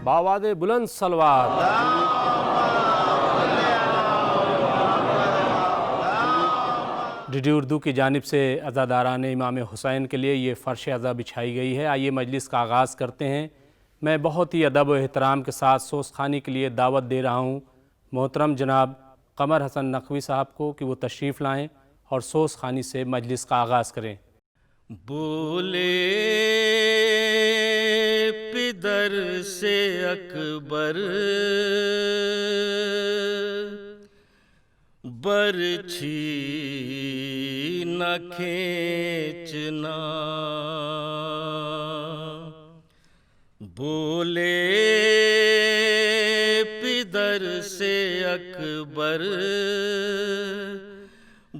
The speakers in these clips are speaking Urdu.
باواز بلند صلوات۔ ڈی ڈی اردو کی جانب سے عزاداران امام حسین کے لیے یہ فرش عزا بچھائی گئی ہے۔ آئیے مجلس کا آغاز کرتے ہیں۔ میں بہت ہی ادب و احترام کے ساتھ سوز خوانی کے لیے دعوت دے رہا ہوں محترم جناب قمر حسن نقوی صاحب کو کہ وہ تشریف لائیں اور سوز خوانی سے مجلس کا آغاز کریں۔ بولے پدر سے اکبر برچھی نہ کھینچنا، بولے پدر سے اکبر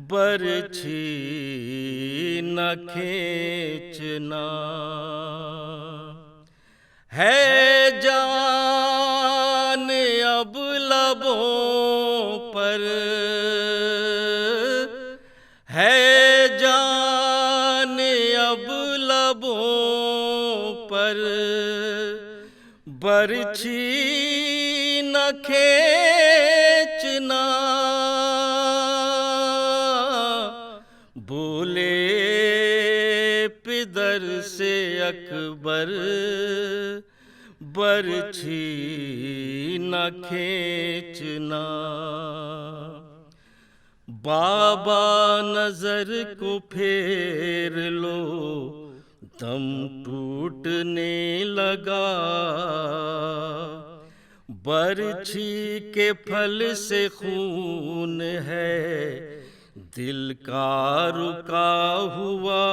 برچھی نہ کھینچنا، ہے جان اب لبوں پر، ہے جان اب لبوں پر، برچھی نہ کھینچنا، بولے پدر سے اکبر برچھی نہ کھینچنا، بابا نظر کو پھیر لو دم ٹوٹنے لگا، برچھی کے پھل سے خون ہے دل کا رکا ہوا،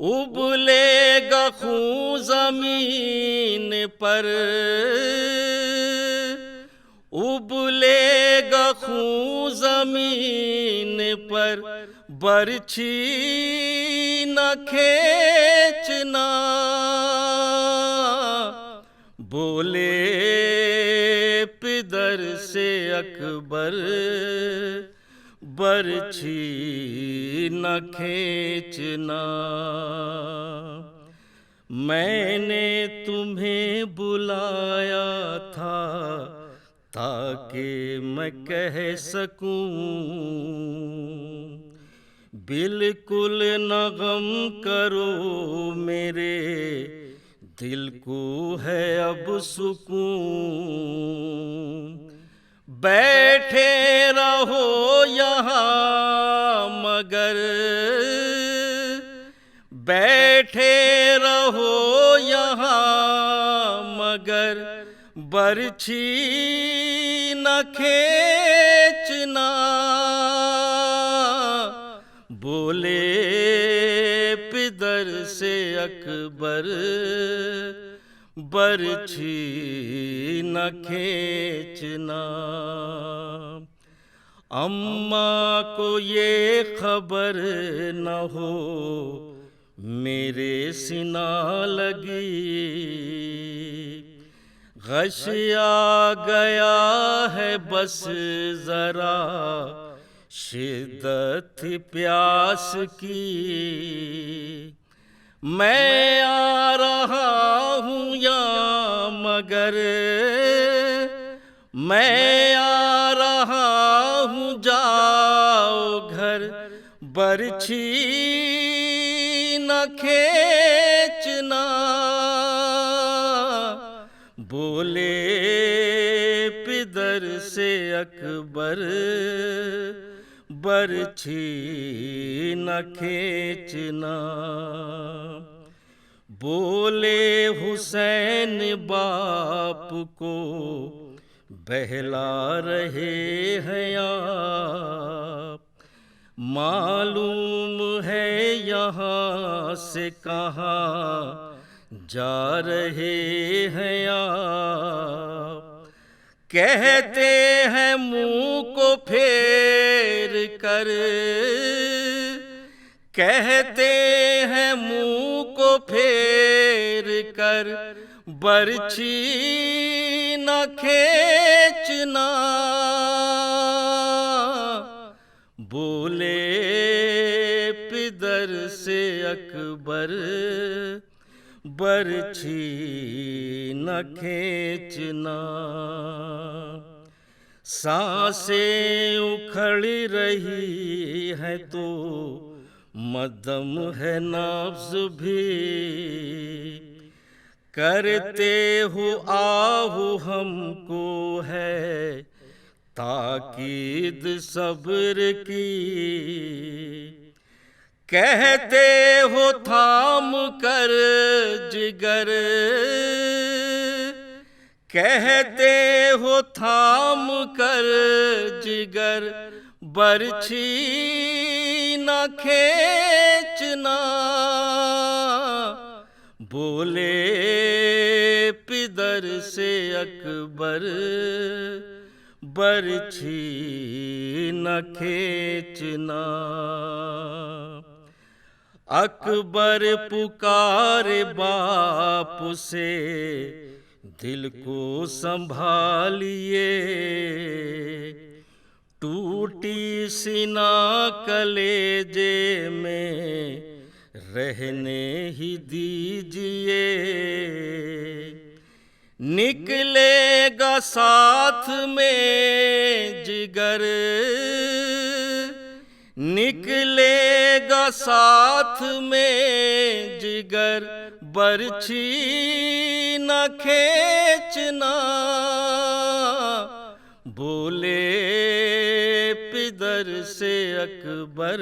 ابلے گا خون زمین پر، ابلے گا خون زمین پر، برچھی نہ کھینچنا، بولے پدر سے اکبر برچھی نہ کھینچنا، میں نے تمہیں بلایا تھا تاکہ میں کہہ سکوں، بالکل نہ غم کرو میرے دل کو ہے اب سکون، بیٹھے رہو یہاں مگر، بیٹھے رہو یہاں مگر، برچھی نہ کھینچنا، بولے پدر سے اکبر برچھی نہ کھینچنا، اماں کو یہ خبر نہ ہو میرے سینہ لگی، غش آ گیا ہے بس ذرا شدت پیاس کی، میں آ رہا ہوں یا مگر، میں آ رہا ہوں جاؤ گھر، برچھی نہ کھینچنا، بولے پدر سے اکبر برچھی نہ کھینچنا، بولے حسین باپ کو بہلا رہے ہیں آپ، معلوم ہے یہاں سے کہاں جا رہے ہیں آپ، کہتے ہیں منہ کو پھیر کر، کہتے ہیں منہ کو پھیر کر، برچھی نہ کھینچنا، بولے پدر سے اکبر برچھی نہ کھینچنا، سانسیں اکھڑ رہی ہے تو مدم ہے نبض بھی، کرتے ہو آہو ہم کو ہے تاکید صبر کی، کہتے ہو تھام کر جگر، کہتے ہو تھام کر جگر، برچھی نہ کھینچنا، بولے پدر سے اکبر، برچھی نہ کھینچنا۔ اکبر پکارے باپ سے دل کو سنبھالیے، ٹوٹی سینا کلیجے میں رہنے ہی دیجئے، نکلے گا ساتھ میں جگر، نکلے گا ساتھ میں جگر، برچھی نہ کھینچنا، بولے پدر سے اکبر،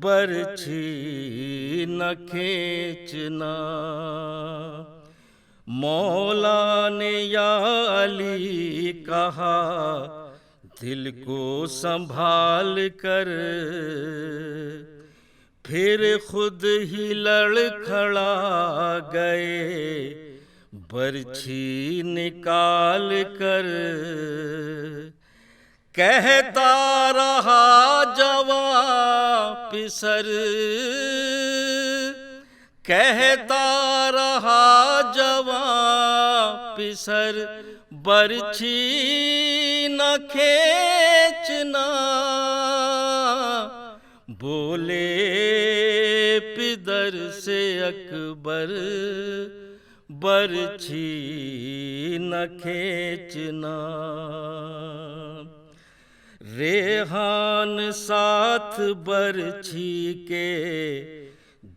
برچھی نہ کھینچنا۔ مولا نے یا علی کہا دل کو سنبھال کر، پھر خود ہی لڑکھڑا گئے برچھی نکال کر، کہتا رہا جوان پسر، کہتا رہا جوان پسر، برچھی نہ کھینچنا، بولے پدر سے اکبر، برچھی نہ کھینچنا۔ ریحان ساتھ برچھی کے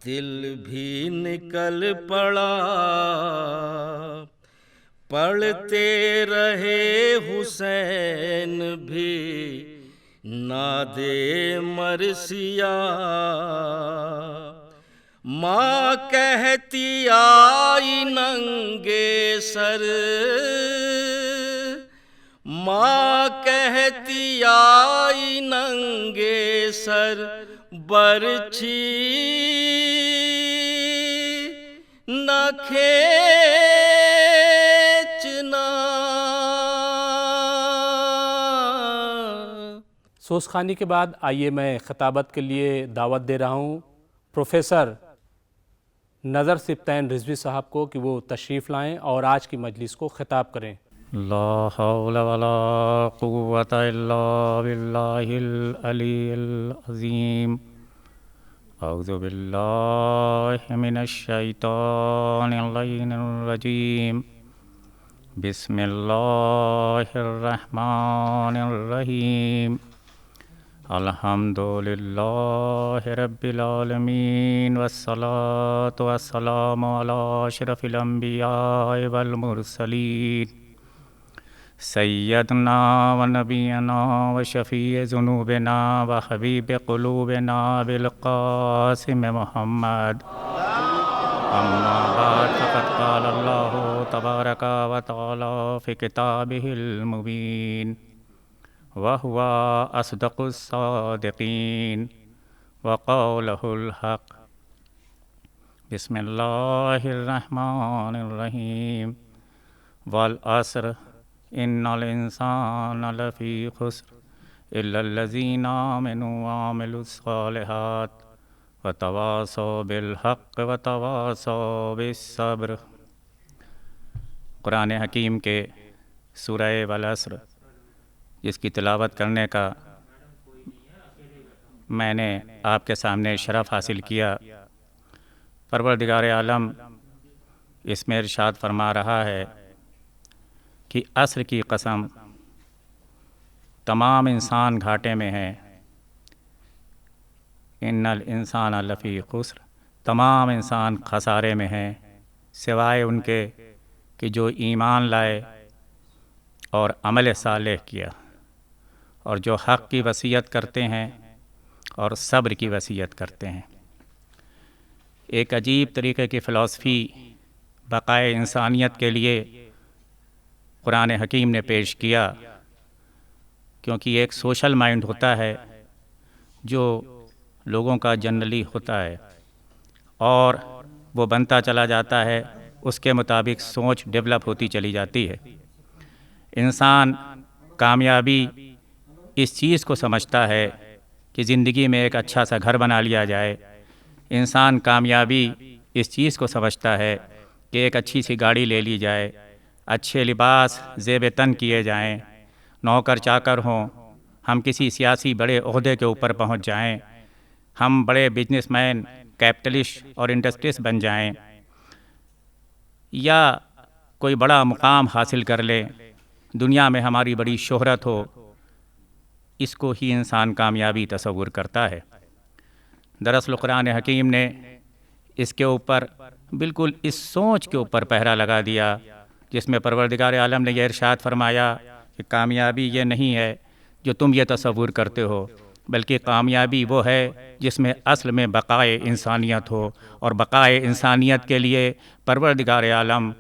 دل بھی نکل پڑا، پڑھتے رہے حسین بھی نادے مرثیہ، ماں کہتی آئی ننگے سر، ماں کہتی آئی ننگے سر، برچھی نہ کھینچنا۔ سوزخانی کے بعد آئیے میں خطابت کے لیے دعوت دے رہا ہوں پروفیسر نظر سبطین رضوی صاحب کو کہ وہ تشریف لائیں اور آج کی مجلس کو خطاب کریں۔ لا حول ولا قوة الا باللہ العلی العظیم۔ اعوذ باللہ من الشیطان اللعین الرجیم۔ بسم اللہ الرحمن الرحیم۔ الحمد للہ رب العالمین، والصلاة والسلام علی اشرف الانبیاء والمرسلین، سیدنا و نبینا و شفیع ذنوبنا و حبیب قلوبنا بالقاسم محمد۔ اما بعد فقد قال اللہ تبارک و تعالی فی کتابہ المبین، وہو اصدق الصادقین، وقولہ الحق۔ بسم اللہ الرحمن الرحیم۔ والعصر ان الانسان لفی خسر الا الذین آمنوا وعملوا الصالحات وتواصوا بالحق وتواصوا بالصبر۔ قرآن حکیم کے سورہ والعصر جس کی تلاوت کرنے کا میں نے آپ کے سامنے شرف حاصل کیا، پروردگار عالم اس میں ارشاد فرما رہا ہے کہ عصر کی قسم، تمام انسان گھاٹے میں ہیں، ان الانسان لفی خسر، تمام انسان خسارے میں ہیں سوائے ان کے کہ جو ایمان لائے اور عمل صالح کیا، اور جو حق کی وصیت کرتے ہیں اور صبر کی وصیت کرتے ہیں۔ ایک عجیب طریقے کی فلسفی بقائے انسانیت کے لیے قرآن حکیم نے پیش کیا، کیونکہ ایک سوشل مائنڈ ہوتا ہے جو لوگوں کا جنرلی ہوتا ہے، اور وہ بنتا چلا جاتا ہے، اس کے مطابق سوچ ڈیولپ ہوتی چلی جاتی ہے۔ انسان کامیابی اس چیز کو سمجھتا ہے کہ زندگی میں ایک اچھا سا گھر بنا لیا جائے، انسان کامیابی اس چیز کو سمجھتا ہے کہ ایک اچھی سی گاڑی لے لی جائے، اچھے لباس زیب تن کیے جائیں، نوکر چاکر ہوں، ہم کسی سیاسی بڑے عہدے کے اوپر پہنچ جائیں، ہم بڑے بزنس مین، کیپٹلسٹ اور انڈسٹریس بن جائیں، یا کوئی بڑا مقام حاصل کر لیں، دنیا میں ہماری بڑی شہرت ہو، اس کو ہی انسان کامیابی تصور کرتا ہے۔ دراصل قرآن حکیم نے اس کے اوپر بالکل اس سوچ کے اوپر پہرا لگا دیا، جس میں پروردگار عالم نے یہ ارشاد فرمایا کہ کامیابی یہ نہیں ہے جو تم یہ تصور کرتے ہو، بلکہ کامیابی وہ ہے جس میں اصل میں بقائے انسانیت ہو، اور بقائے انسانیت کے لیے پروردگار عالم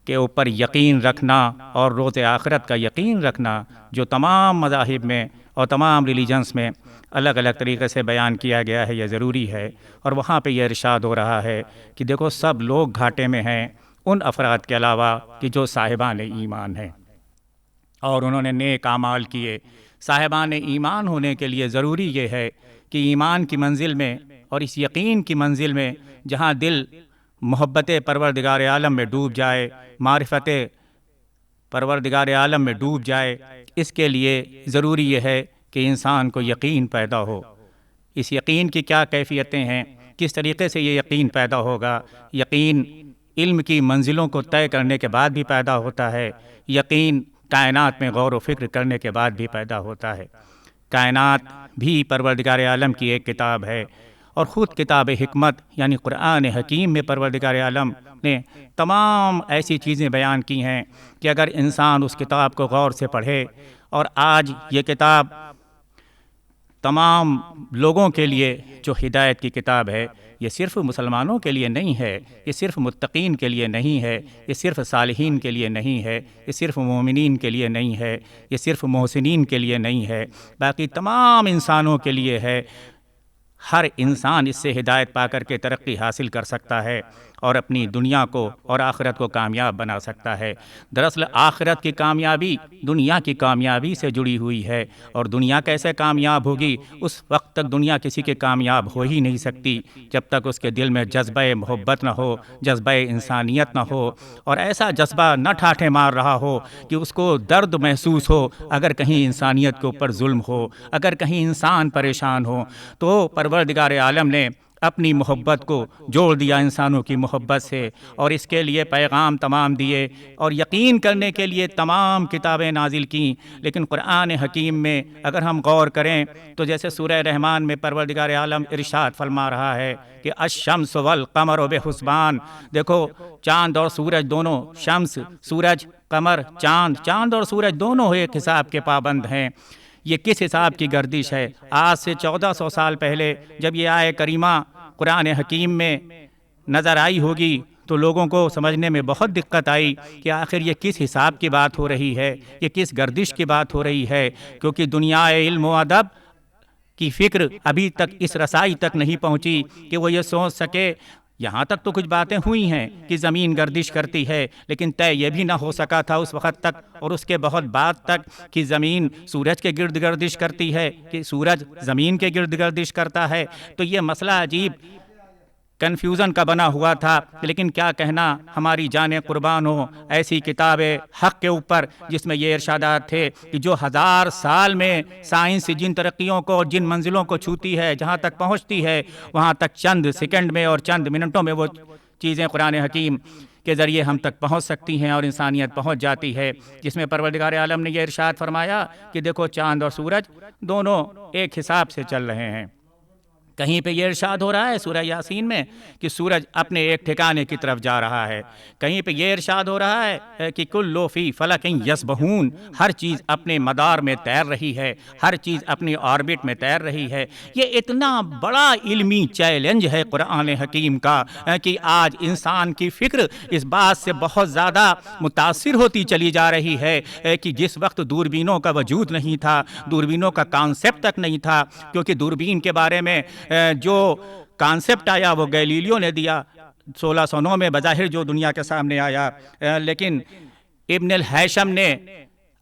کے اوپر یقین رکھنا اور روز آخرت کا یقین رکھنا، جو تمام مذاہب میں اور تمام ریلیجنس میں الگ الگ طریقے سے بیان کیا گیا ہے، یہ ضروری ہے۔ اور وہاں پہ یہ ارشاد ہو رہا ہے کہ دیکھو سب لوگ گھاٹے میں ہیں ان افراد کے علاوہ کہ جو صاحبان ایمان ہیں اور انہوں نے نیک اعمال کیے۔ صاحبان ایمان ہونے کے لیے ضروری یہ ہے کہ ایمان کی منزل میں اور اس یقین کی منزل میں جہاں دل محبت پروردگار عالم میں ڈوب جائے، معرفت پروردگار عالم میں ڈوب جائے، اس کے لیے ضروری یہ ہے کہ انسان کو یقین پیدا ہو۔ اس یقین کی کیا کیفیتیں ہیں، کس طریقے سے یہ یقین پیدا ہوگا؟ یقین علم کی منزلوں کو طے کرنے کے بعد بھی پیدا ہوتا ہے، یقین کائنات میں غور و فکر کرنے کے بعد بھی پیدا ہوتا ہے۔ کائنات بھی پروردگار عالم کی ایک کتاب ہے، اور خود کتاب حکمت یعنی قرآن حکیم میں پروردگار عالم نے تمام ایسی چیزیں بیان کی ہیں کہ اگر انسان اس کتاب کو غور سے پڑھے، اور آج یہ کتاب تمام لوگوں کے لیے جو ہدایت کی کتاب ہے، یہ صرف مسلمانوں کے لیے نہیں ہے، یہ صرف متقین کے لیے نہیں ہے، یہ صرف صالحین کے لیے نہیں ہے، یہ صرف مومنین کے لیے نہیں ہے، یہ صرف محسنین کے لیے نہیں ہے، باقی تمام انسانوں کے لیے ہے۔ ہر انسان اس سے ہدایت پا کر کے ترقی حاصل کر سکتا ہے اور اپنی دنیا کو اور آخرت کو کامیاب بنا سکتا ہے۔ دراصل آخرت کی کامیابی دنیا کی کامیابی سے جڑی ہوئی ہے، اور دنیا کیسے کامیاب ہوگی؟ اس وقت تک دنیا کسی کے کامیاب ہو ہی نہیں سکتی جب تک اس کے دل میں جذبہ محبت نہ ہو، جذبہ انسانیت نہ ہو، اور ایسا جذبہ نہ ٹھاٹھے مار رہا ہو کہ اس کو درد محسوس ہو اگر کہیں انسانیت کے اوپر ظلم ہو، اگر کہیں انسان پریشان ہو۔ تو پروردگار عالم نے اپنی محبت کو جوڑ دیا انسانوں کی محبت سے، اور اس کے لیے پیغام تمام دیے، اور یقین کرنے کے لیے تمام کتابیں نازل کیں۔ لیکن قرآن حکیم میں اگر ہم غور کریں تو جیسے سورہ رحمان میں پروردگار عالم ارشاد فرما رہا ہے کہ الشمس والقمر بحسبان، دیکھو چاند اور سورج دونوں، شمس سورج، قمر چاند اور سورج دونوں ایک حساب کے پابند ہیں۔ یہ کس حساب کی گردش ہے؟ آج سے 1400 سال پہلے جب یہ آیہ کریمہ قرآن حکیم میں نظر آئی ہوگی تو لوگوں کو سمجھنے میں بہت دقت آئی کہ آخر یہ کس حساب کی بات ہو رہی ہے، یہ کس گردش کی بات ہو رہی ہے، کیونکہ دنیا علم و ادب کی فکر ابھی تک اس رسائی تک نہیں پہنچی کہ وہ یہ سوچ سکے۔ یہاں تک تو کچھ باتیں ہوئی ہیں کہ زمین گردش کرتی ہے، لیکن طے یہ بھی نہ ہو سکا تھا اس وقت تک اور اس کے بہت بعد تک کہ زمین سورج کے گرد گردش کرتی ہے، کہ سورج زمین کے گرد گردش کرتا ہے۔ تو یہ مسئلہ عجیب کنفیوژن کا بنا ہوا تھا، لیکن کیا کہنا، ہماری جانیں قربان ہو ایسی کتاب حق کے اوپر جس میں یہ ارشادات تھے کہ جو 1000 سال میں سائنس جن ترقیوں کو اور جن منزلوں کو چھوتی ہے، جہاں تک پہنچتی ہے، وہاں تک چند سیکنڈ میں اور چند منٹوں میں وہ چیزیں قرآن حکیم کے ذریعے ہم تک پہنچ سکتی ہیں اور انسانیت پہنچ جاتی ہے، جس میں پروردگار عالم نے یہ ارشاد فرمایا کہ دیکھو چاند اور سورج دونوں ایک حساب سے چل رہے ہیں۔ کہیں پہ یہ ارشاد ہو رہا ہے سورہ یاسین میں کہ سورج اپنے ایک ٹھکانے کی طرف جا رہا ہے، کہیں پہ یہ ارشاد ہو رہا ہے کہ کلو فی فلک یسبحون، ہر چیز اپنے مدار میں تیر رہی ہے، ہر چیز اپنی آربٹ میں تیر رہی ہے۔ یہ اتنا بڑا علمی چیلنج ہے قرآن حکیم کا کہ آج انسان کی فکر اس بات سے بہت زیادہ متاثر ہوتی چلی جا رہی ہے کہ جس وقت دوربینوں کا وجود نہیں تھا، دوربینوں کا کانسیپٹ تک نہیں تھا، کیونکہ دوربین کے بارے میں جو کانسیپٹ آیا وہ گیلیلیو نے دیا 1609 میں بظاہر جو دنیا کے سامنے آیا، لیکن ابن الہیثم نے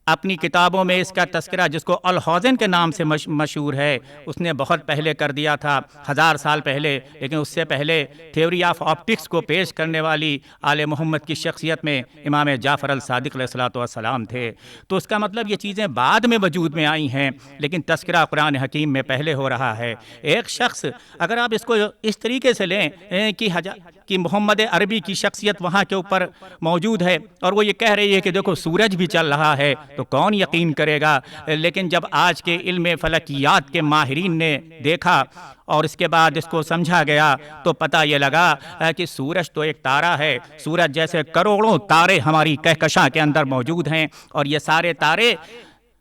اپنی کتابوں میں اس کا تذکرہ جس کو الحوزن کے نام سے مشہور ہے، اس نے بہت پہلے کر دیا تھا، 1000 سال پہلے، لیکن اس سے پہلے تھیوری آف آپٹکس کو پیش کرنے والی آل محمد کی شخصیت میں امام جعفر الصادق علیہ الصلوۃ والسلام تھے۔ تو اس کا مطلب یہ چیزیں بعد میں وجود میں آئی ہیں، لیکن تذکرہ قرآن حکیم میں پہلے ہو رہا ہے۔ ایک شخص اگر آپ اس کو اس طریقے سے لیں کہ محمد عربی کی شخصیت وہاں کے اوپر موجود ہے اور وہ یہ کہہ رہی ہے کہ دیکھو سورج بھی چل رہا ہے، تو کون یقین کرے گا؟ لیکن جب آج کے علم فلکیات کے ماہرین نے دیکھا اور اس کے بعد اس کو سمجھا گیا تو پتہ یہ لگا کہ سورج تو ایک تارہ ہے، سورج جیسے کروڑوں تارے ہماری کہکشاں کے اندر موجود ہیں، اور یہ سارے تارے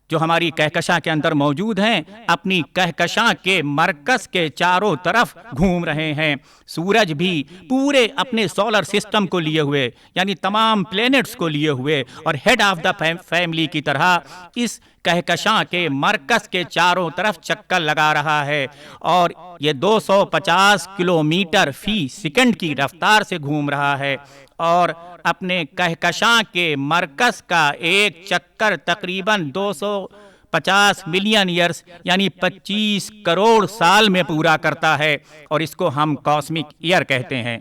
جو ہماری کہکشاں کے اندر موجود ہیں اپنی کہکشاں کے مرکز کے چاروں طرف گھوم رہے ہیں۔ سورج بھی پورے اپنے سولر سسٹم کو لیے ہوئے، یعنی تمام پلینٹس کو لیے ہوئے اور ہیڈ آف دا فیملی کی طرح اس کہکشاں کے مرکز کے چاروں طرف چکر لگا رہا ہے، اور یہ 250 کلومیٹر فی سیکنڈ کی رفتار سے گھوم رہا ہے، اور اپنے کہکشاں کے مرکز کا ایک چکر تقریباً 250 ملین ایئرس یعنی 25 کروڑ سال میں پورا کرتا ہے، اور اس کو ہم کاسمک ایئر کہتے ہیں۔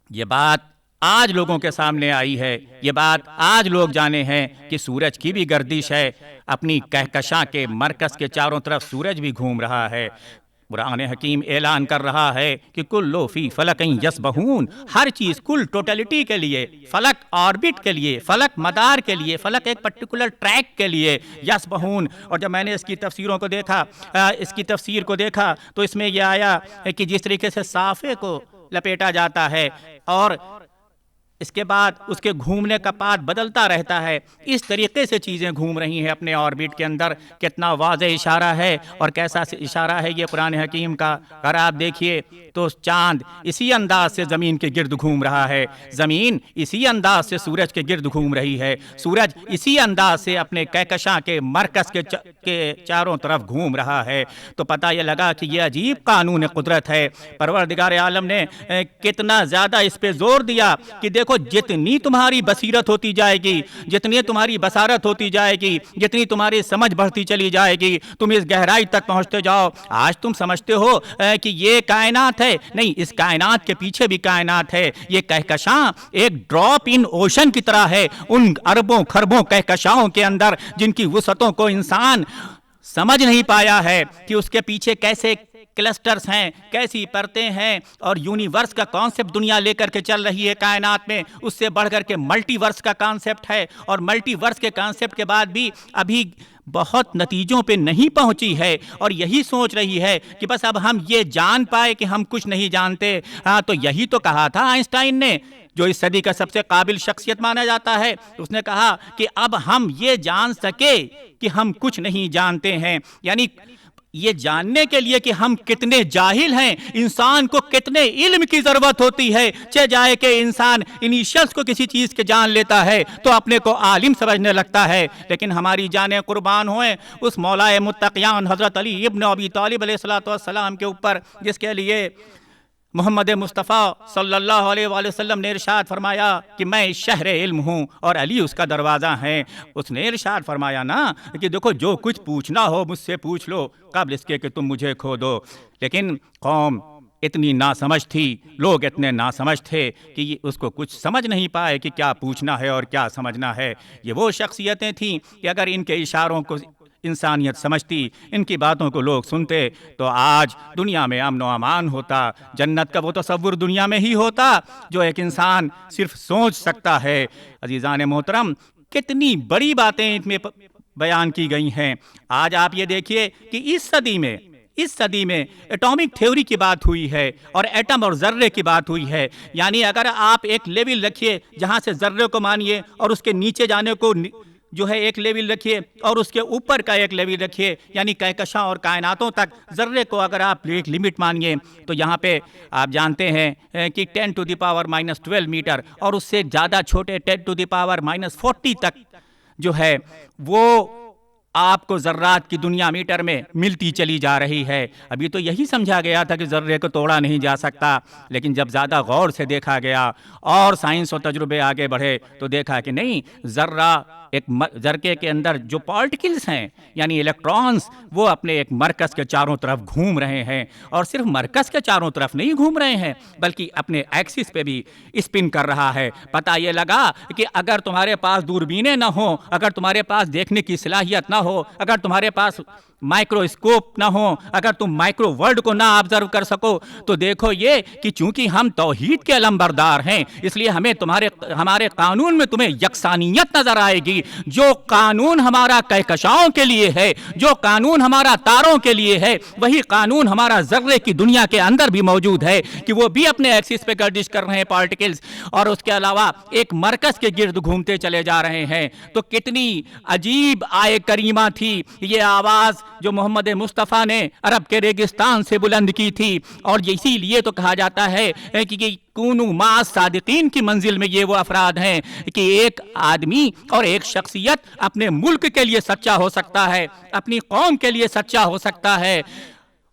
یہ بات آج لوگوں کے سامنے آئی ہے، یہ بات آج لوگ جانے ہیں کہ سورج کی بھی گردش ہے، اپنی کہکشاں کے مرکز کے چاروں طرف سورج بھی گھوم رہا ہے۔ قرآن حکیم اعلان کر رہا ہے کہ کلو فی فلک یسبحون، ہر چیز کل ٹوٹلٹی کے لیے، فلک آربٹ کے لیے، فلک مدار کے لیے، فلک ایک پرٹیکولر ٹریک کے لیے یسبحون۔ اور جب میں نے اس کی تفسیروں کو دیکھا، اس کی تفسیر کو دیکھا تو اس میں یہ آیا کہ جس طریقے سے صافے کو لپیٹا جاتا ہے اور اس کے بعد اس کے گھومنے کا پاتھ بدلتا رہتا ہے، اس طریقے سے چیزیں گھوم رہی ہیں اپنے آربٹ کے اندر۔ کتنا واضح اشارہ ہے اور کیسا اشارہ ہے یہ قرآن حکیم کا۔ اگر آپ دیکھیے تو چاند اسی انداز سے زمین کے گرد گھوم رہا ہے، زمین اسی انداز سے سورج کے گرد گھوم رہی ہے، سورج اسی انداز سے اپنے کہکشاں کے مرکز کے چاروں طرف گھوم رہا ہے۔ تو پتہ یہ لگا کہ یہ عجیب قانون قدرت ہے۔ پروردگار عالم نے کتنا زیادہ اس پہ زور دیا کہ دیکھو جتنی تمہاری بصیرت ہوتی جائے گی، جتنی تمہاری بصارت ہوتی جائے گی، جتنی تمہاری سمجھ بڑھتی چلی جائے گی، تم اس گہرائی تک پہنچتے جاؤ۔ آج تم سمجھتے ہو کہ یہ کائنات ہے، نہیں، اس کائنات کے پیچھے بھی کائنات ہے۔ یہ کہکشاں ایک ڈراپ ان اوشن کی طرح ہے، ان اربوں خربوں کہکشاؤں کے اندر جن کی وسعتوں کو انسان سمجھ نہیں پایا ہے کہ اس کے پیچھے کیسے کلسٹرز ہیں، کیسی پرتیں ہیں، اور یونیورس کا کانسیپٹ دنیا لے کر کے چل رہی ہے کائنات میں۔ اس سے بڑھ کر کے ملٹی ورس کا کانسیپٹ ہے، اور ملٹی ورس کے کانسیپٹ کے بعد بھی ابھی بہت نتیجوں پہ نہیں پہنچی ہے، اور یہی سوچ رہی ہے کہ بس اب ہم یہ جان پائے کہ ہم کچھ نہیں جانتے۔ تو یہی تو کہا تھا آئنسٹائن نے، جو اس صدی کا سب سے قابل شخصیت مانا جاتا ہے۔ اس نے کہا کہ اب ہم یہ جان سکے کہ ہم کچھ نہیں جانتے ہیں، یعنی یہ جاننے کے لیے کہ ہم کتنے جاہل ہیں، انسان کو کتنے علم کی ضرورت ہوتی ہے۔ چہ جائے کہ انسان انیشلز کو کسی چیز کے جان لیتا ہے تو اپنے کو عالم سمجھنے لگتا ہے، لیکن ہماری جانیں قربان ہوئیں اس مولائے متقیان حضرت علی ابن ابی طالب علیہ الصلوۃ والسلام کے اوپر، جس کے لیے محمد مصطفیٰ صلی اللہ علیہ وآلہ وسلم نے ارشاد فرمایا کہ میں شہر علم ہوں اور علی اس کا دروازہ ہے۔ اس نے ارشاد فرمایا نا کہ دیکھو جو کچھ پوچھنا ہو مجھ سے پوچھ لو قبل اس کے کہ تم مجھے کھو دو۔ لیکن قوم اتنی ناسمجھ تھی، لوگ اتنے ناسمجھ تھے کہ اس کو کچھ سمجھ نہیں پائے کہ کیا پوچھنا ہے اور کیا سمجھنا ہے۔ یہ وہ شخصیتیں تھیں کہ اگر ان کے اشاروں کو انسانیت سمجھتی، ان کی باتوں کو لوگ سنتے، تو آج دنیا میں امن و امان ہوتا، جنت کا وہ تصور دنیا میں ہی ہوتا جو ایک انسان صرف سوچ سکتا ہے۔ عزیزان محترم، کتنی بڑی باتیں ان میں بیان کی گئی ہیں۔ آج آپ یہ دیکھیے کہ اس صدی میں ایٹامک تھیوری کی بات ہوئی ہے اور ایٹم اور ذرے کی بات ہوئی ہے۔ یعنی اگر آپ ایک لیول رکھیے جہاں سے ذرے کو مانیے اور اس کے نیچے جانے کو جو ہے ایک لیول رکھیے اور اس کے اوپر کا ایک لیول رکھیے، یعنی کہکشاں اور کائناتوں تک ذرے کو اگر آپ ایک لمٹ مانیے، تو یہاں پہ آپ جانتے ہیں کہ 10⁻⁻12 میٹر اور اس سے زیادہ چھوٹے 10⁻⁻40 تک جو ہے وہ آپ کو ذرات کی دنیا میٹر میں ملتی چلی جا رہی ہے۔ ابھی تو یہی سمجھا گیا تھا کہ ذرے کو توڑا نہیں جا سکتا، لیکن جب زیادہ غور سے دیکھا گیا اور سائنس و تجربے آگے بڑھے تو دیکھا کہ نہیں، ذرے کے اندر جو پارٹیکلز ہیں یعنی الیکٹرانز، وہ اپنے ایک مرکز کے چاروں طرف گھوم رہے ہیں، اور صرف مرکز کے چاروں طرف نہیں گھوم رہے ہیں بلکہ اپنے ایکسس پہ بھی اسپن کر رہا ہے۔ پتہ یہ لگا کہ اگر تمہارے پاس دوربینیں نہ ہوں، اگر تمہارے پاس دیکھنے کی صلاحیت نہ ہو، اگر تمہارے پاس مائکروسکوپ نہ ہو، اگر تم مائکرو ورلڈ کو نہ آبزرو کر سکو، تو دیکھو یہ کہ چونکہ ہم توحید کے علمبردار ہیں، اس لیے ہمیں ہمارے قانون میں تمہیں یکسانیت نظر آئے گی۔ جو قانون ہمارا کہکشاؤں کے لیے ہے، جو قانون ہمارا تاروں کے لیے ہے، وہی قانون ہمارا ذرے کی دنیا کے اندر بھی موجود ہے کہ وہ بھی اپنے ایکسس پہ گردش کر رہے ہیں پارٹیکلز، اور اس کے علاوہ ایک مرکز کے گرد گھومتے چلے جا رہے ہیں۔ تو کتنی عجیب آیے کریمہ تھی یہ آواز جو محمد مصطفیٰ نے عرب کے ریگستان سے بلند کی تھی، اور اسی لیے تو کہا جاتا ہے کہ کونو مع صادقین کی منزل میں یہ وہ افراد ہیں کہ ایک آدمی اور ایک شخصیت اپنے ملک کے لیے سچا ہو سکتا ہے، اپنی قوم کے لیے سچا ہو سکتا ہے،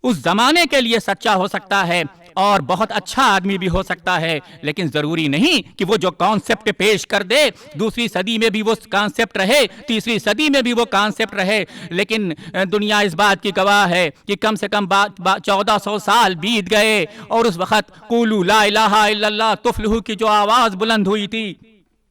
اس زمانے کے لیے سچا ہو سکتا ہے، اور بہت اچھا آدمی بھی ہو سکتا ہے، لیکن ضروری نہیں کہ وہ جو کانسیپٹ پیش کر دے دوسری صدی میں بھی وہ کانسیپٹ رہے، تیسری صدی میں بھی وہ کانسیپٹ رہے۔ لیکن دنیا اس بات کی گواہ ہے کہ کم سے کم 1400 سال بیت گئے، اور اس وقت قولوا لا الہ الا اللہ تفلحوا کی جو آواز بلند ہوئی تھی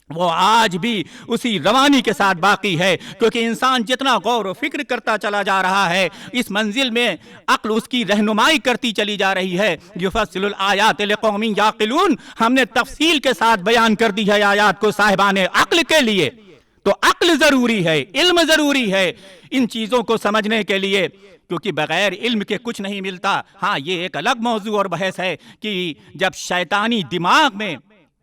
وہ آج بھی اسی روانی کے ساتھ باقی ہے، کیونکہ انسان جتنا غور و فکر کرتا چلا جا رہا ہے، اس منزل میں عقل اس کی رہنمائی کرتی چلی جا رہی ہے۔ یفصل الآیات لقوم یعقلون، ہم نے تفصیل کے ساتھ بیان کر دی ہے آیات کو صاحبان عقل کے لیے۔ تو عقل ضروری ہے، علم ضروری ہے ان چیزوں کو سمجھنے کے لیے، کیونکہ بغیر علم کے کچھ نہیں ملتا۔ ہاں، یہ ایک الگ موضوع اور بحث ہے کہ جب شیطانی دماغ میں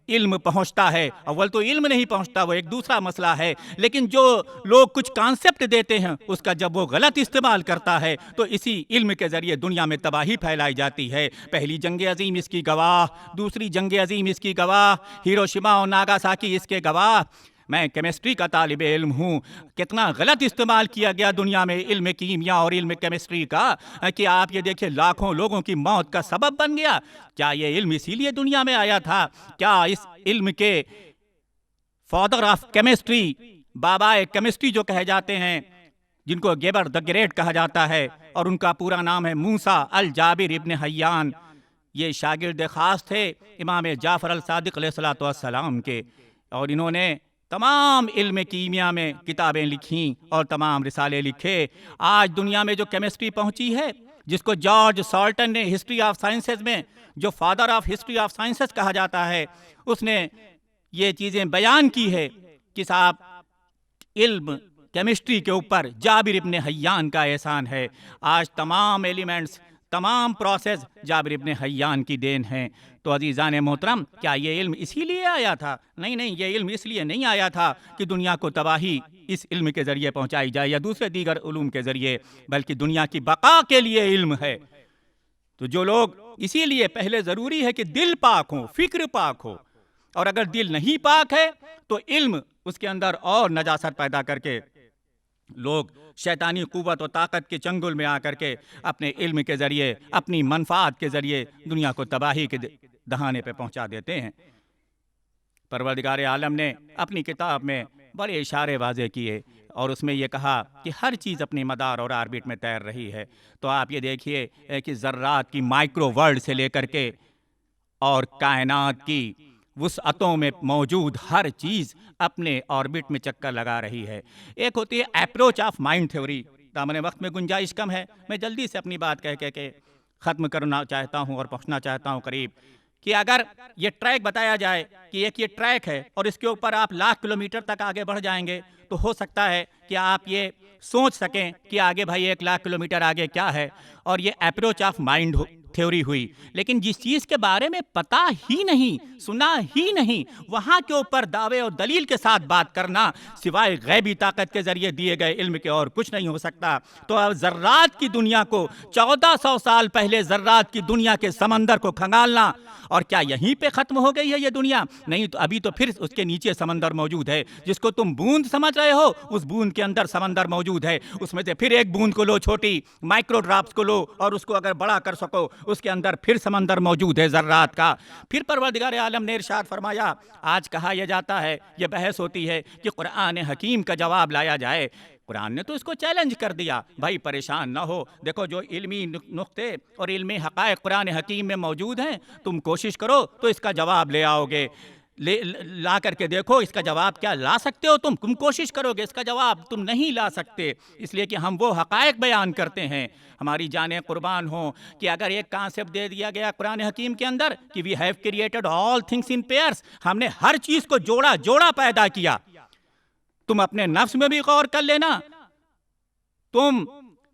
علم پہنچتا ہے، اول تو علم نہیں پہنچتا، وہ ایک دوسرا مسئلہ ہے، لیکن جو لوگ کچھ کانسیپٹ دیتے ہیں اس کا جب وہ غلط استعمال کرتا ہے تو اسی علم کے ذریعے دنیا میں تباہی پھیلائی جاتی ہے۔ پہلی جنگ عظیم اس کی گواہ، دوسری جنگ عظیم اس کی گواہ، ہیروشیما اور ناگاساکی اس کے گواہ۔ میں کیمسٹری کا طالب علم ہوں، کتنا غلط استعمال کیا گیا دنیا میں علم کیمیا اور علم کیمسٹری کا کہ آپ یہ دیکھیں لاکھوں لوگوں کی موت کا سبب بن گیا۔ کیا یہ علم اسی لیے دنیا میں آیا تھا؟ کیا اس علم کے فادر آف کیمسٹری، بابا کیمسٹری جو کہے جاتے ہیں، جن کو گیبر دی گریٹ کہا جاتا ہے اور ان کا پورا نام ہے موسیٰ الجابر ابن حیان، یہ شاگرد خاص تھے امام جعفر الصادق علیہ السلام کے، اور انہوں نے تمام علم کیمیا میں کتابیں لکھیں اور تمام رسالے لکھے۔ آج دنیا میں جو کیمسٹری پہنچی ہے، جس کو جارج سالٹن نے ہسٹری آف سائنسز میں، جو father of history of sciences کہا جاتا ہے، اس نے یہ چیزیں بیان کی ہے کہ صاحب علم کیمسٹری کے اوپر جابر ابن حیان کا احسان ہے۔ آج تمام ایلیمنٹس، تمام پروسیس جابر ابن حیان کی دین ہیں۔ تو عزیزان محترم، کیا یہ علم اسی لیے آیا تھا؟ نہیں، یہ علم اس لیے نہیں آیا تھا کہ دنیا کو تباہی اس علم کے ذریعے پہنچائی جائے یا دوسرے دیگر علوم کے ذریعے، بلکہ دنیا کی بقا کے لیے علم ہے۔ تو جو لوگ، اسی لیے پہلے ضروری ہے کہ دل پاک ہو، فکر پاک ہو، اور اگر دل نہیں پاک ہے تو علم اس کے اندر اور نجاست پیدا کر کے لوگ شیطانی قوت و طاقت کے چنگل میں آ کر کے اپنے علم کے ذریعے، اپنی منفعت کے ذریعے دنیا کو تباہی کے دہانے پہ پہنچا دیتے ہیں۔ پروردگار عالم نے اپنی کتاب میں بڑے اشارے واضح کیے اور اس میں یہ کہا کہ ہر چیز اپنی مدار اور آربٹ میں تیر رہی ہے. تو آپ یہ دیکھیے کہ ذرات کی مائکرو ورلڈ سے لے کر کے اور کائنات کی وسعتوں میں موجود ہر چیز اپنے آربٹ میں چکر لگا رہی ہے. ایک ہوتی ہے اپروچ آف مائنڈ تھیوری. دامن وقت میں گنجائش کم ہے, میں جلدی سے اپنی بات کہہ کے ختم کرنا چاہتا ہوں اور پہنچنا چاہتا ہوں قریب, کہ اگر یہ ٹریک بتایا جائے کہ ایک یہ ٹریک ہے اور اس کے اوپر آپ لاکھ کلومیٹر تک آگے بڑھ جائیں گے, تو ہو سکتا ہے کہ آپ یہ سوچ سکیں کہ آگے بھائی 1,00,000 کلومیٹر آگے کیا ہے, اور یہ اپروچ آف مائنڈ تھیوری ہوئی. لیکن جس چیز کے بارے میں پتہ ہی نہیں, سنا ہی نہیں, وہاں کے اوپر دعوے اور دلیل کے ساتھ بات کرنا سوائے غیبی طاقت کے ذریعے دیے گئے علم کے اور کچھ نہیں ہو سکتا. تو اب ذرات کی دنیا کو 1400 سال پہلے ذرات کی دنیا کے سمندر کو کھنگالنا, اور کیا یہیں پہ ختم ہو گئی ہے یہ دنیا؟ نہیں, تو ابھی تو پھر اس کے نیچے سمندر موجود ہے. جس کو تم بوند سمجھ رہے ہو, اس بوند کے اندر سمندر موجود ہے. اس میں سے پھر ایک بوند کو لو, چھوٹی مائکرو ڈراپس کو لو, اور اس کو اگر بڑا کر سکو, اس کے اندر پھر سمندر موجود ہے ذرات کا. پھر پروردگار عالم نے ارشاد فرمایا, آج کہا یہ جاتا ہے, یہ بحث ہوتی ہے کہ قرآن حکیم کا جواب لایا جائے. قرآن نے تو اس کو چیلنج کر دیا, بھائی پریشان نہ ہو, دیکھو جو علمی نقطے اور علمی حقائق قرآن حکیم میں موجود ہیں, تم کوشش کرو تو اس کا جواب لے آؤ گے. لا کر کے دیکھو اس کا جواب کیا لا سکتے ہو تم کوشش کرو گے, اس کا جواب تم نہیں لا سکتے. اس لیے کہ ہم وہ حقائق بیان کرتے ہیں, ہماری جانیں قربان ہوں کہ اگر ایک کانسیپٹ دے دیا گیا قرآن حکیم کے اندر کہ we have created all things in pairs, ہم نے ہر چیز کو جوڑا پیدا کیا. تم اپنے نفس میں بھی غور کر لینا, تم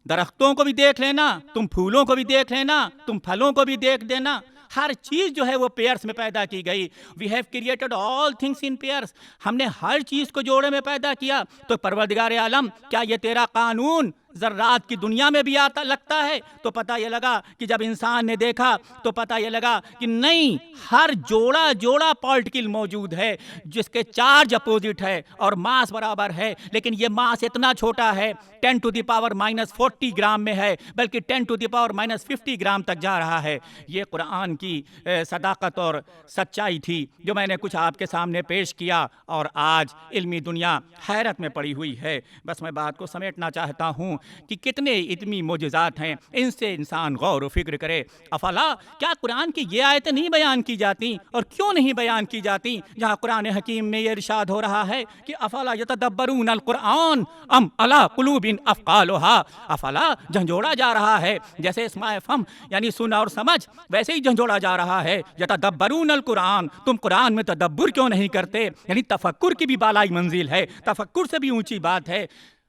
درختوں کو بھی دیکھ لینا, تم پھولوں کو بھی دیکھ لینا, تم پھلوں کو بھی دیکھ دینا, ہر چیز جو ہے وہ پیئرس میں پیدا کی گئی. We have created all things in pairs, ہم نے ہر چیز کو جوڑے میں پیدا کیا. تو پروردگار عالم, کیا یہ تیرا قانون ذرات کی دنیا میں بھی آتا لگتا ہے؟ تو پتہ یہ لگا کہ جب انسان نے دیکھا تو پتہ یہ لگا کہ نہیں, ہر جوڑا پارٹیکل موجود ہے جس کے چارج اپوزٹ ہے اور ماس برابر ہے, لیکن یہ ماس اتنا چھوٹا ہے 10⁻⁻40 گرام میں ہے, بلکہ 10⁻⁻50 گرام تک جا رہا ہے. یہ قرآن کی صداقت اور سچائی تھی جو میں نے کچھ آپ کے سامنے پیش کیا, اور آج علمی دنیا حیرت میں پڑی ہوئی ہے. بس میں بات کو سمیٹنا چاہتا ہوں کہ کتنے علمی معجزات ہیں, ان سے انسان غور و فکر کرے. افلا, کیا قرآن کی یہ آیتیں نہیں بیان کی جاتی, اور کیوں نہیں بیان کی جاتی, جہاں قرآن حکیم میں یہ ارشاد ہو رہا ہے کہ افلا یتدبرون القرآن ام علی قلوب افقالها. افلا جھنجھوڑا جا رہا ہے, جیسے اسماء فہم یعنی سن اور سمجھ, ویسے ہی جھنجھوڑا جا رہا ہے. یتدبرون القرآن, تم قرآن میں تدبر کیوں نہیں کرتے؟ یعنی تفکر کی بھی بالائی منزل ہے, تفکر سے بھی اونچی بات ہے.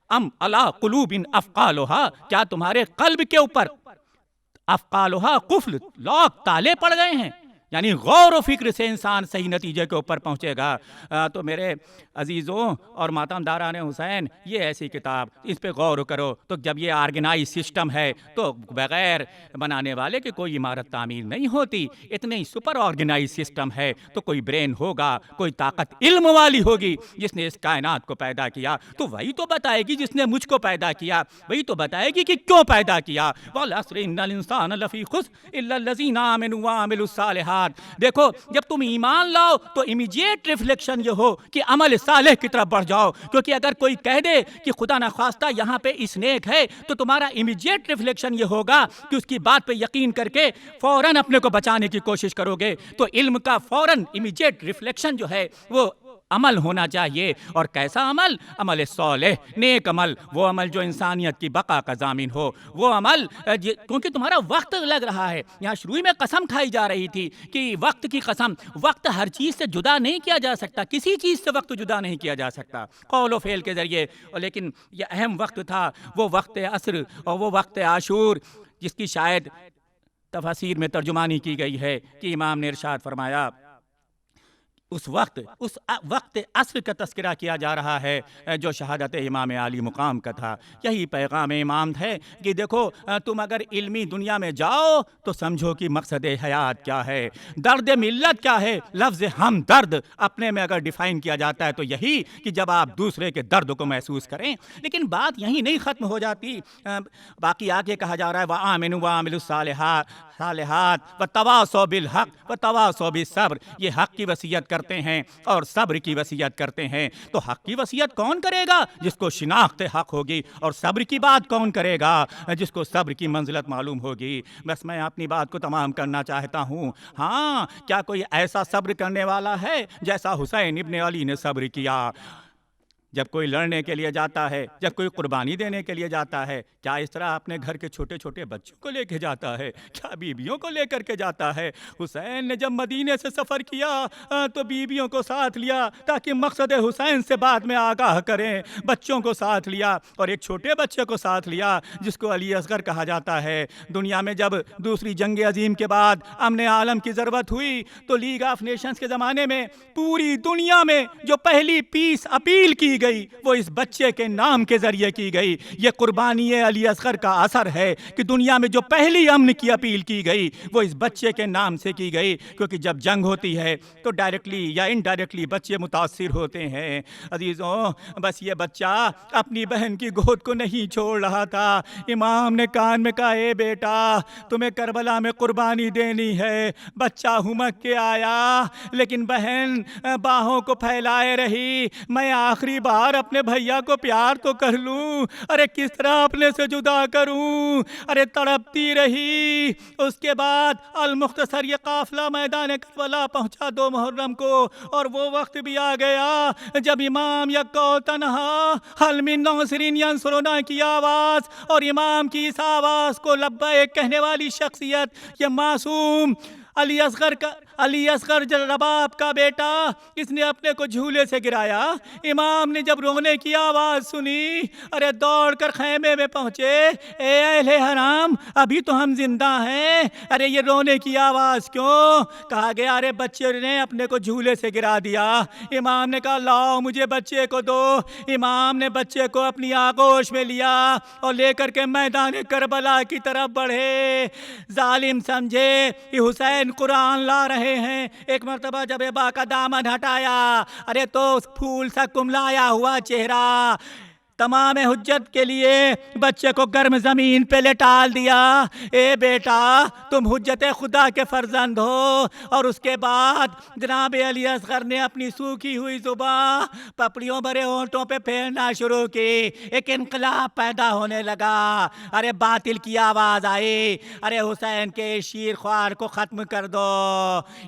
ام علی قلوب افقالها, کیا تمہارے قلب کے اوپر افقالها قفل لاک تالے پڑ گئے ہیں؟ یعنی غور و فکر سے انسان صحیح نتیجے کے اوپر پہنچے گا. تو میرے عزیزوں اور ماتم داران حسین, یہ ایسی کتاب, اس پہ غور کرو. تو جب یہ آرگنائز سسٹم ہے تو بغیر بنانے والے کی کوئی عمارت تعمیر نہیں ہوتی. اتنے ہی سپر آرگنائز سسٹم ہے تو کوئی برین ہوگا, کوئی طاقت علم والی ہوگی جس نے اس کائنات کو پیدا کیا. تو وہی تو بتائے گی جس نے مجھ کو پیدا کیا, وہی تو بتائے گی کہ کیوں پیدا کیا. وَالْعَصْرِ إِنَّ الْإِنسَانَ لَفِي خُسْرٍ إِلَّا الَّذِينَ آمَنُوا وَعَمِلُوا الصَّالِحَاتِ. دیکھو, جب تم ایمان لاؤ تو امیجیٹ ریفلیکشن یہ ہو کہ عمل صالح کی طرف بڑھ جاؤ. کیونکہ اگر کوئی کہہ دے کہ خدا نخواستہ یہاں پہ اسنیک ہے, تو تمہارا امیجیٹ ریفلیکشن یہ ہوگا کہ اس کی بات پہ یقین کر کے فوراً اپنے کو بچانے کی کوشش کرو گے. تو علم کا فوراً امیجیٹ ریفلیکشن جو ہے وہ عمل ہونا چاہیے. اور کیسا عمل؟ عمل صالح, نیک عمل, وہ عمل جو انسانیت کی بقا کا ضامن ہو, وہ عمل. کیونکہ تمہارا وقت لگ رہا ہے. یہاں شروع میں قسم کھائی جا رہی تھی کہ وقت کی قسم. وقت ہر چیز سے جدا نہیں کیا جا سکتا, کسی چیز سے وقت جدا نہیں کیا جا سکتا قول و فعل کے ذریعے. لیکن یہ اہم وقت تھا, وہ وقت عصر اور وہ وقت عاشور, جس کی شاید تفاسیر میں ترجمانی کی گئی ہے کہ امام نے ارشاد فرمایا, اس وقت عصر کا تذکرہ کیا جا رہا ہے جو شہادت امام عالی مقام کا تھا. یہی پیغام امام ہے کہ دیکھو, تم اگر علمی دنیا میں جاؤ تو سمجھو کہ مقصد حیات کیا ہے, درد ملت کیا ہے. لفظ ہم درد اپنے میں اگر ڈیفائن کیا جاتا ہے تو یہی کہ جب آپ دوسرے کے درد کو محسوس کریں. لیکن بات یہیں نہیں ختم ہو جاتی, باقی آگے کہا جا رہا ہے وَآمِنُوا وَعَمِلُوا الصَّالِحَاتِ. صالحات وتواصوا بالحق وتواصوا بالصبر، یہ حق کی وصیت کرتے ہیں اور صبر کی وصیت کرتے ہیں۔ تو حق کی وصیت کون کرے گا؟ جس کو شناخت حق ہوگی، اور صبر کی بات کون کرے گا؟ جس کو صبر کی منزلت معلوم ہوگی۔ بس میں اپنی بات کو تمام کرنا چاہتا ہوں۔ ہاں، کیا کوئی ایسا صبر کرنے والا ہے جیسا حسین ابن علی نے صبر کیا؟ جب کوئی لڑنے کے لیے جاتا ہے، جب کوئی قربانی دینے کے لیے جاتا ہے، کیا اس طرح اپنے گھر کے چھوٹے چھوٹے بچوں کو لے کے جاتا ہے؟ کیا بیویوں کو لے کر کے جاتا ہے؟ حسین نے جب مدینے سے سفر کیا تو بیویوں کو ساتھ لیا تاکہ مقصد حسین سے بعد میں آگاہ کریں، بچوں کو ساتھ لیا اور ایک چھوٹے بچے کو ساتھ لیا جس کو علی اصغر کہا جاتا ہے۔ دنیا میں جب دوسری جنگ عظیم کے بعد امن عالم کی ضرورت ہوئی تو لیگ آف نیشنز کے زمانے میں پوری دنیا میں جو پہلی پیس اپیل کی گئی وہ اس بچے کے نام کے ذریعے کی گئی۔ یہ قربانی علی اصغر کا اثر ہے کہ دنیا میں جو پہلی امن کی اپیل کی گئی وہ اس بچے کے نام سے کی گئی، کیونکہ جب جنگ ہوتی ہے تو ڈائریکٹلی یا انڈائریکٹلی بچے متاثر ہوتے ہیں۔ عزیزوں، بس یہ بچہ اپنی بہن کی گود کو نہیں چھوڑ رہا تھا۔ امام نے کان میں کہا، اے بیٹا، تمہیں کربلا میں قربانی دینی ہے۔ بچہ ہمک کے آیا، لیکن بہن باہوں کو پھیلائے رہی، میں آخری بار اپنے بھیا کو پیار تو کر لوں، ارے کس طرح اپنے سے جدا کروں، ارے تڑپتی رہی۔ اس کے بعد المختصر یہ قافلہ میدان کربلا پہنچا 2 محرم کو، اور وہ وقت بھی آ گیا جب امام یکا و تنہا حل من ناصرین ینصرنا کی آواز، اور امام کی اس آواز کو لبیک کہنے والی شخصیت، یہ معصوم علی اصغر رباب کا بیٹا، اس نے اپنے کو جھولے سے گرایا۔ امام نے جب رونے کی آواز سنی، ارے دوڑ کر خیمے میں پہنچے، اے اہل حرام، ابھی تو ہم زندہ ہیں، ارے یہ رونے کی آواز کیوں؟ کہا گیا، ارے بچے نے اپنے کو جھولے سے گرا دیا۔ امام نے کہا، لاؤ مجھے بچے کو دو۔ امام نے بچے کو اپنی آغوش میں لیا اور لے کر کے میدان کربلا کی طرف بڑھے۔ ظالم سمجھے کہ حسین قرآن لا رہے ہیں۔ ایک مرتبہ جب ابا کا دامن ہٹایا، ارے تو پھول سا کملایا ہوا چہرہ، تمام حجت کے لیے بچے کو گرم زمین پہ لٹال دیا۔ اے بیٹا، تم حجت خدا کے فرزند ہو۔ اور اس کے بعد جناب علی اصغر نے اپنی سوکھی ہوئی زبان پپڑیوں بھرے ہونٹوں پہ پھیرنا شروع کی۔ ایک انقلاب پیدا ہونے لگا۔ ارے باطل کی آواز آئی، ارے حسین کے شیر خوار کو ختم کر دو۔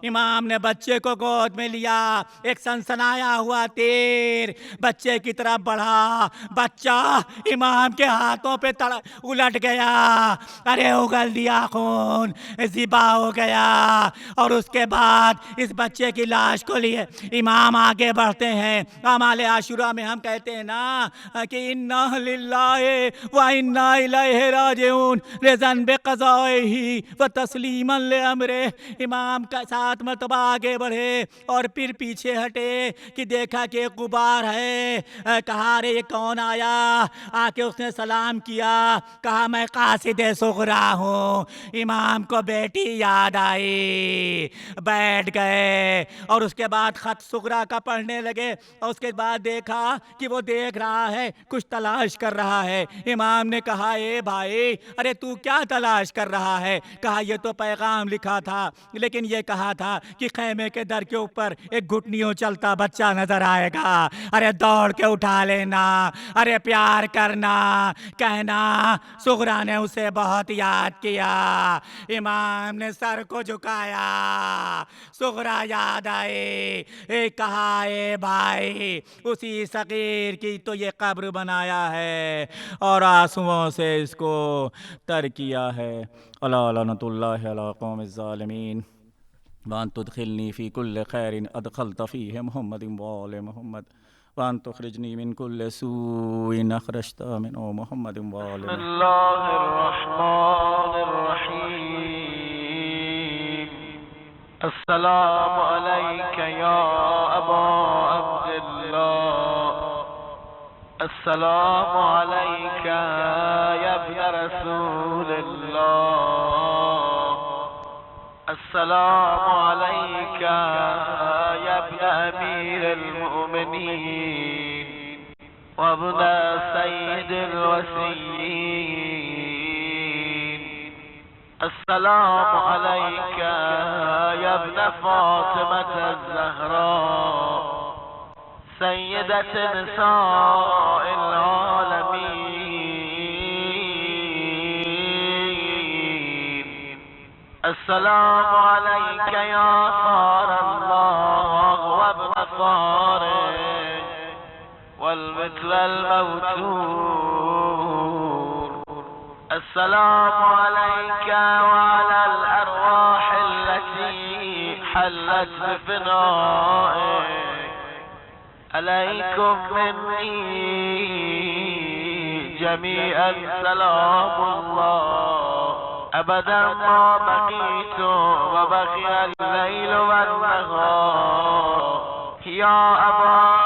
امام نے بچے کو گود میں لیا، ایک سنسنایا ہوا تیر بچے کی طرف بڑھا، بچہ امام کے ہاتھوں پہ الٹ گیا، ارے اگل دیا خون، ذبح ہو گیا۔ اور اس کے بعد اس بچے کی لاش کو لیے امام آگے بڑھتے ہیں۔ اعمال عاشورہ میں ہم کہتے ہیں نا کہ انا للہ و انا الیہ راجعون رضاً بقضائہ و تسلیما لامرہ۔ امام کا 7 مرتبہ آگے بڑھے اور پھر پیچھے ہٹے کہ دیکھا کہ ایک غبار ہے۔ کہا، ارے یہ کون آیا؟ آ کے اس نے سلام کیا، کہا میں قاصد صغرا ہوں۔ امام کو بیٹی یاد آئی، بیٹھ گئے اور اس کے بعد خط صغرا کا پڑھنے لگے۔ اور اس کے بعد دیکھا کہ وہ دیکھ رہا ہے، کچھ تلاش کر رہا ہے۔ امام نے کہا، اے بھائی، ارے تو کیا تلاش کر رہا ہے؟ کہا، یہ تو پیغام لکھا تھا، لیکن یہ کہا تھا کہ خیمے کے در کے اوپر ایک گھٹنیوں چلتا بچہ نظر آئے گا، ارے دوڑ کے اٹھا لینا، ارے پیار کرنا، کہنا صغرا نے اسے بہت یاد کیا۔ امام نے سر کو جھکایا، صغرا یاد آئے، کہا، اے بھائی، اسی صغیر کی تو یہ قبر بنایا ہے اور آنسوؤں سے اس کو تر کیا ہے۔ الا لعنۃ اللہ علی قوم الظالمین وان تدخلنی فی کل خیر ادخلت فیہ محمد وآل محمد وان تخرجنی من کل سوء اخرجت من محمد وآل محمد۔ بسم اللہ الرحمن الرحیم۔ السلام علیک یا ابا عبداللہ، السلام علیک یا ابن رسول اللہ، السلام علیک یا ابن امیر المؤمنین وابن سید الوصیین، السلام عليك يا ابن فاطمة الزهراء سيدة نساء العالمين. السلام عليك يا صار الله وابن صاره والمثل الموتور. السلام عليك وعلى الأرواح التي حلت بفنائك. عليكم مني جميعا سلام الله أبدا ما بقيت وبقي الليل والنهار. يا أبا